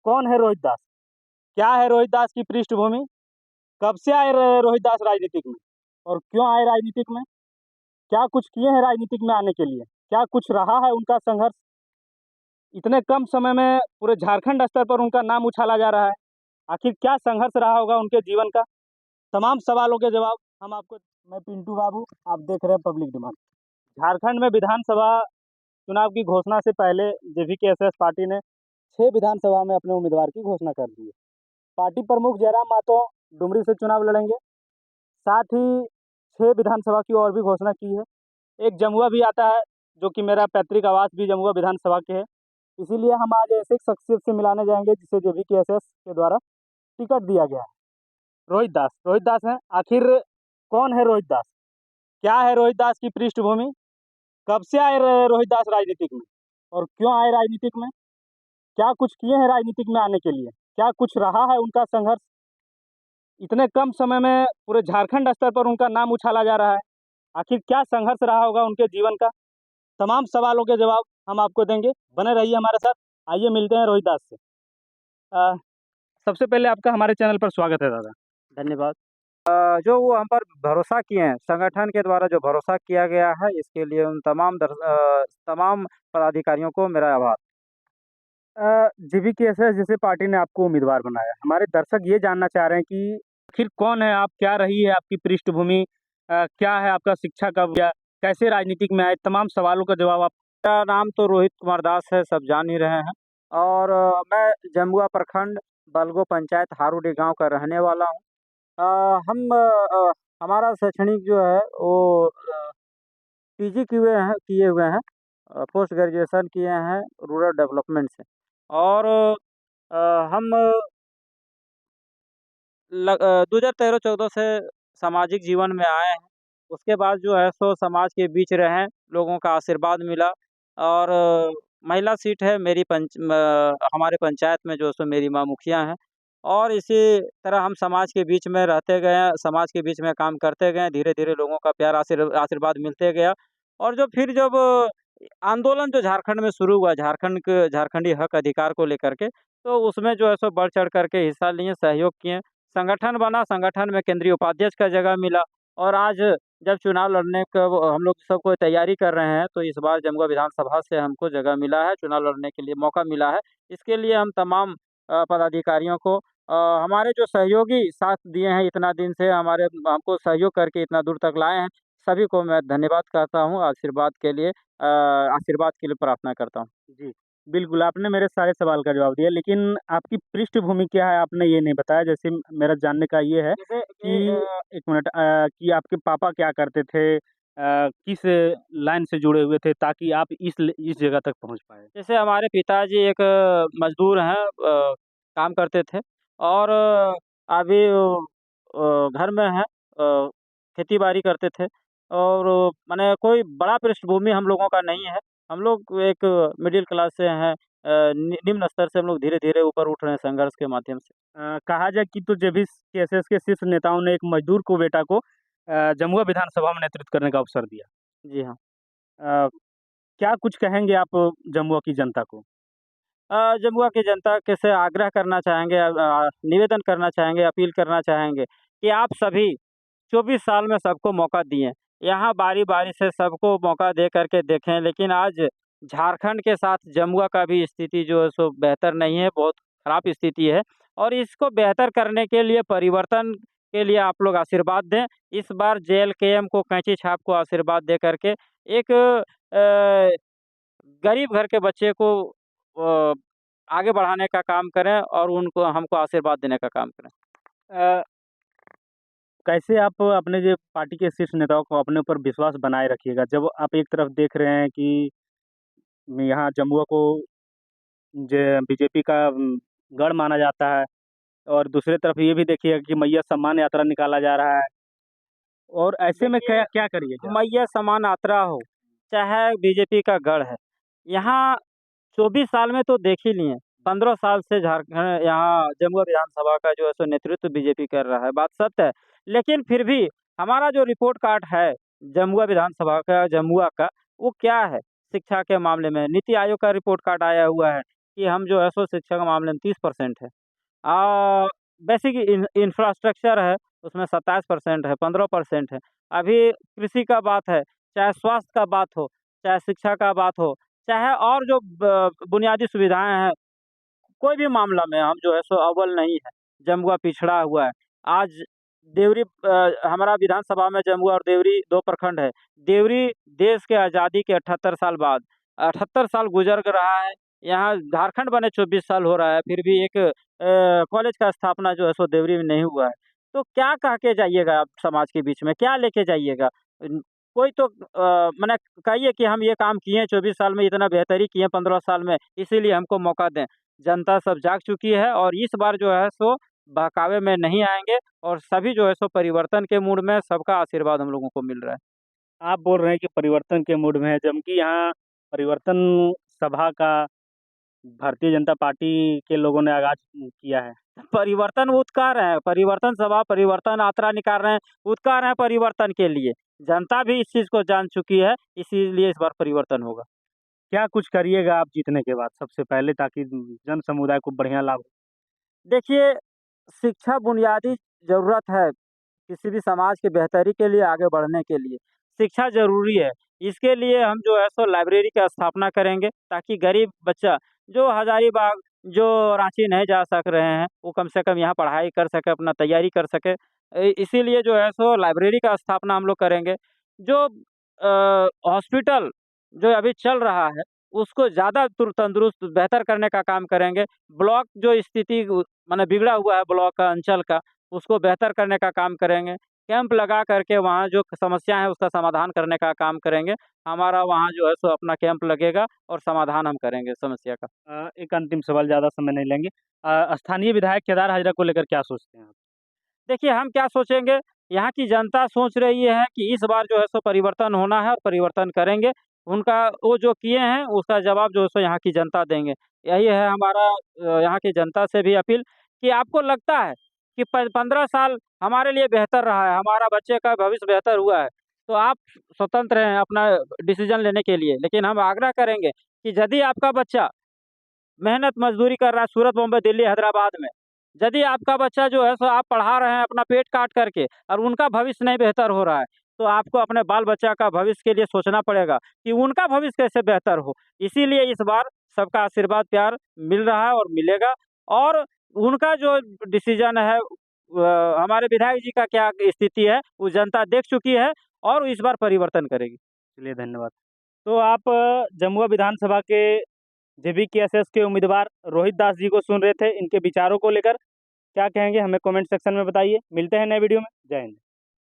कौन है रोहित दास? क्या है रोहित दास की पृष्ठभूमि? कब से आए रोहित दास राजनीतिक में? और क्यों आए राजनीतिक में? क्या कुछ किए हैं राजनीतिक में आने के लिए? क्या कुछ रहा है उनका संघर्ष? इतने कम समय में पूरे झारखंड स्तर पर उनका नाम उछाला जा रहा है। आखिर क्या संघर्ष रहा होगा उनके जीवन का? तमाम सवालों के जवाब हम आपको। मैं पिंटू बाबू, आप देख रहे हैं पब्लिक डिमांड। झारखंड में विधानसभा चुनाव की घोषणा से पहले जेवीकेएसएस पार्टी ने 6 विधानसभा में अपने उम्मीदवार की घोषणा कर दी है। पार्टी प्रमुख जयराम मातो डुमरी से चुनाव लड़ेंगे। साथ ही 6 विधानसभा की और भी घोषणा की है। एक जमुआ भी आता है, जो कि मेरा पैतृक आवास भी जमुआ विधानसभा के है। इसीलिए हम आज ऐसे एक शख्सियत से मिलाने जाएंगे जिसे जेवीकेएसएस के द्वारा टिकट दिया गया है। रोहित दास हैं। आखिर कौन है रोहित दास? क्या है रोहित दास की पृष्ठभूमि? कब से आए रोहित दास राजनीतिक में? और क्यों आए राजनीतिक में? क्या कुछ किए हैं राजनीतिक में आने के लिए? क्या कुछ रहा है उनका संघर्ष? इतने कम समय में पूरे झारखंड स्तर पर उनका नाम उछाला जा रहा है। आखिर क्या संघर्ष रहा होगा उनके जीवन का? तमाम सवालों के जवाब हम आपको देंगे। बने रहिए हमारे साथ। आइए मिलते हैं रोहित दास से। अ, सबसे पहले आपका हमारे चैनल पर स्वागत है दादा। धन्यवाद। जो वो हम पर भरोसा किए हैं, संगठन के द्वारा जो भरोसा किया गया है, इसके लिए उन तमाम पदाधिकारियों को मेरा आभार। जेवीकेएसएस जैसे पार्टी ने आपको उम्मीदवार बनाया। हमारे दर्शक ये जानना चाह रहे हैं कि आखिर कौन है आप? क्या रही है आपकी पृष्ठभूमि? क्या है आपका शिक्षा का या कैसे राजनीतिक में आए? तमाम सवालों का जवाब आप। मेरा नाम तो रोहित कुमार दास है, सब जान ही रहे हैं और मैं जमुआ प्रखंड बलगो पंचायत हारूडी गाँव का रहने वाला हूँ। हमारा शैक्षणिक जो है वो पीजी किए हुए हैं, पोस्ट ग्रेजुएशन किए हैं रूरल डेवलपमेंट से और हम 2013-14 से सामाजिक जीवन में आए हैं। उसके बाद जो है सो समाज के बीच रहे, लोगों का आशीर्वाद मिला और महिला सीट है मेरी हमारे पंचायत में जो है सो मेरी माँ मुखिया हैं और इसी तरह हम समाज के बीच में रहते गए, समाज के बीच में काम करते गए, धीरे-धीरे लोगों का प्यार आशीर्वाद मिलते गया और जब आंदोलन जो झारखंड में शुरू हुआ, झारखंडी हक अधिकार को लेकर के, तो उसमें जो है सो बढ़-चढ़ कर के हिस्सा लिए, सहयोग किए। संगठन बना, संगठन में केंद्रीय उपाध्यक्ष का जगह मिला और आज जब चुनाव लड़ने का हम लोग सबको तैयारी कर रहे हैं, तो इस बार जमुआ विधानसभा से हमको जगह मिला है, चुनाव लड़ने के लिए मौका मिला है। इसके लिए हम तमाम पदाधिकारियों को हमारे जो सहयोगी साथ दिए हैं इतना दिन से हमको सहयोग करके इतना दूर तक लाए हैं, सभी को मैं धन्यवाद कहता हूँ, आशीर्वाद के लिए प्रार्थना करता हूँ। जी, बिल्कुल, आपने मेरे सारे सवाल का जवाब दिया, लेकिन आपकी पृष्ठभूमि क्या है आपने ये नहीं बताया। जैसे मेरा जानने का ये है जैसे कि कि 1 मिनट, कि आपके पापा क्या करते थे? किस लाइन से जुड़े हुए थे ताकि आप इस जगह तक पहुँच पाए? जैसे हमारे पिताजी एक मज़दूर हैं, काम करते थे और अभी घर में हैं, खेती-बाड़ी करते थे और माने कोई बड़ा पृष्ठभूमि हम लोगों का नहीं है। हम लोग एक मिडिल क्लास से हैं, निम्न स्तर से हम लोग धीरे-धीरे ऊपर उठ रहे हैं संघर्ष के माध्यम से। कहा जाए कि तो जेवीकेएसएस के शीर्ष नेताओं ने एक मजदूर को बेटा को जमुआ विधानसभा में नेतृत्व करने का अवसर दिया। जी हाँ। अ, क्या कुछ कहेंगे आप जमुआ की जनता को? जमुआ की जनता के से आग्रह करना चाहेंगे, निवेदन करना चाहेंगे, अपील करना चाहेंगे कि आप सभी 24 साल में सबको मौका दिए। यहाँ बारी-बारी से सबको मौका दे कर के देखें, लेकिन आज झारखंड के साथ जमुआ का भी स्थिति जो है सो बेहतर नहीं है, बहुत खराब स्थिति है और इसको बेहतर करने के लिए परिवर्तन के लिए आप लोग आशीर्वाद दें। इस बार जेएलकेएम को कैंची छाप को आशीर्वाद दे कर के एक गरीब घर के बच्चे को अ, आगे बढ़ाने का काम करें और उनको हमको आशीर्वाद देने का काम करें। अ, कैसे आप अपने जो पार्टी के शीर्ष नेताओं को अपने ऊपर विश्वास बनाए रखिएगा? जब आप एक तरफ देख रहे हैं कि यहाँ जमुआ को जे बीजेपी का गढ़ माना जाता है, और दूसरी तरफ ये भी देखिएगा कि मैया सम्मान यात्रा निकाला जा रहा है, और ऐसे में देखिए, क्या क्या करिएगा? मैया समान यात्रा हो, चाहे बीजेपी का गढ़ है, यहाँ 24 साल में तो देख ही लिए, 15 साल से झारखंड यहाँ जमुआ विधानसभा का जो है सो नेतृत्व बीजेपी कर रहा है, बात सत्य है। लेकिन फिर भी हमारा जो रिपोर्ट कार्ड है जमुआ विधानसभा का, जमुआ का, वो क्या है? शिक्षा के मामले में नीति आयोग का रिपोर्ट कार्ड आया हुआ है, कि हम जो है सो शिक्षा के मामले में 30% है। बेसिक इंफ्रास्ट्रक्चर है, उसमें 27% है, 15% है। अभी कृषि का बात है, चाहे स्वास्थ्य का बात हो, चाहे शिक्षा का बात हो, चाहे और जो बुनियादी सुविधाएँ हैं, कोई भी मामला में हम जो है सो अव्वल नहीं है, जमुआ पिछड़ा हुआ है। आज देवरी हमारा विधानसभा में जमुआ और देवरी 2 प्रखंड है। देवरी देश के आज़ादी के 78 साल बाद 78 साल गुज़र रहा है, यहाँ झारखंड बने 24 साल हो रहा है, फिर भी एक कॉलेज का स्थापना जो है सो देवरी में नहीं हुआ है। तो क्या कह के जाइएगा आप समाज के बीच में, क्या लेके जाइएगा? कोई तो मने कहिए कि हम ये काम किए 24 साल में, इतना बेहतरी किए 15 साल में, इसीलिए हमको मौका दें। जनता सब जाग चुकी है और इस बार जो है सो बहकावे में नहीं आएँगे और सभी जो है सो परिवर्तन के मूड में, सबका आशीर्वाद हम लोगों को मिल रहा है। आप बोल रहे हैं कि परिवर्तन के मूड में है, जबकि यहाँ परिवर्तन सभा का भारतीय जनता पार्टी के लोगों ने आगाज़ किया है। परिवर्तन उत्कार है, परिवर्तन सभा, परिवर्तन यात्रा निकाल रहे हैं, उत्कार हैं परिवर्तन के लिए। जनता भी इस चीज़ को जान चुकी है, इसीलिए इस बार परिवर्तन होगा। क्या कुछ करिएगा आप जीतने के बाद सबसे पहले, ताकि जन समुदाय को बढ़िया लाभ हो? देखिए, शिक्षा बुनियादी ज़रूरत है, किसी भी समाज की बेहतरी के लिए, आगे बढ़ने के लिए। शिक्षा ज़रूरी है, इसके लिए हम जो है सो लाइब्रेरी का स्थापना करेंगे, ताकि गरीब बच्चा जो हज़ारीबाग, जो रांची नहीं जा सक रहे हैं, वो कम से कम यहाँ पढ़ाई कर सके, अपना तैयारी कर सके। इसीलिए जो है सो लाइब्रेरी का स्थापना हम लोग करेंगे। जो हॉस्पिटल जो अभी चल रहा है, उसको ज़्यादा तंदुरुस्त बेहतर करने का काम करेंगे। ब्लॉक जो स्थिति माने बिगड़ा हुआ है ब्लॉक का, अंचल का, उसको बेहतर करने का काम करेंगे। कैंप लगा करके वहाँ जो समस्या है उसका समाधान करने का काम करेंगे। हमारा वहाँ जो है सो अपना कैंप लगेगा और समाधान हम करेंगे समस्या का। एक अंतिम सवाल, ज़्यादा समय नहीं लेंगे। स्थानीय विधायक केदार हाजरा को लेकर क्या सोचते हैं आप? देखिए, हम क्या सोचेंगे, यहाँ की जनता सोच रही है कि इस बार जो है सो परिवर्तन होना है और परिवर्तन करेंगे। उनका वो जो किए हैं, उसका जवाब जो है सो यहाँ की जनता देंगे। यही है हमारा यहाँ की जनता से भी अपील कि आपको लगता है कि प 15 साल हमारे लिए बेहतर रहा है, हमारा बच्चे का भविष्य बेहतर हुआ है, तो आप स्वतंत्र हैं अपना डिसीज़न लेने के लिए। लेकिन हम आग्रह करेंगे कि यदि आपका बच्चा मेहनत मज़दूरी कर रहा है सूरत, बॉम्बे, दिल्ली, हैदराबाद में। यदि आपका बच्चा जो है सो आप पढ़ा रहे हैं अपना पेट काट कर के और उनका भविष्य नहीं बेहतर हो रहा है, तो आपको अपने बाल-बच्चा का भविष्य के लिए सोचना पड़ेगा कि उनका भविष्य कैसे बेहतर हो। इसीलिए इस बार सबका आशीर्वाद प्यार मिल रहा है और मिलेगा और उनका जो डिसीज़न है हमारे विधायक जी का क्या स्थिति है, वो जनता देख चुकी है और इस बार परिवर्तन करेगी। चलिए, धन्यवाद। तो आप जमुआ विधानसभा के जेबीकेएसएस के उम्मीदवार रोहित दास जी को सुन रहे थे। इनके विचारों को लेकर क्या कहेंगे, हमें कमेंट सेक्शन में बताइए। मिलते हैं नए वीडियो में। जय हिंद।